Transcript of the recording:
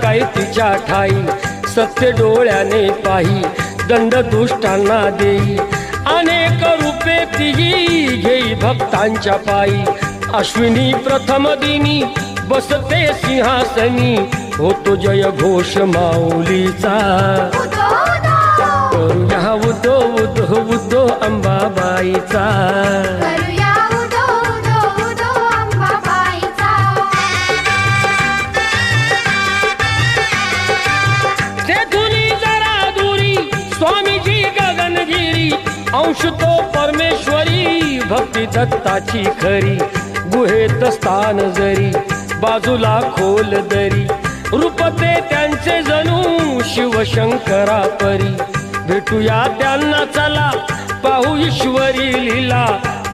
काय तिच्या ठाई, सत्य डोळ्याने पाही दंड दुष्टांना देई, अनेक रूपे तिही घेई भक्तांच्या पायी, अश्विनी प्रथम दिनी बसते सिंहासनी, होतो जय घोष माऊलीचा, करूया उदो उदो उदो अंबाबाईचा, स्वामीजी गगनगिरी, अंश तो परमेश्वरी, भक्ती दत्ताची खरी, गुहेत स्थान जरी, बाजूला खोल दरी, रूपते त्यांचे जणू शिवशंकरा परी, भेटूया त्यांना चला पाहू ईश्वरी लीला,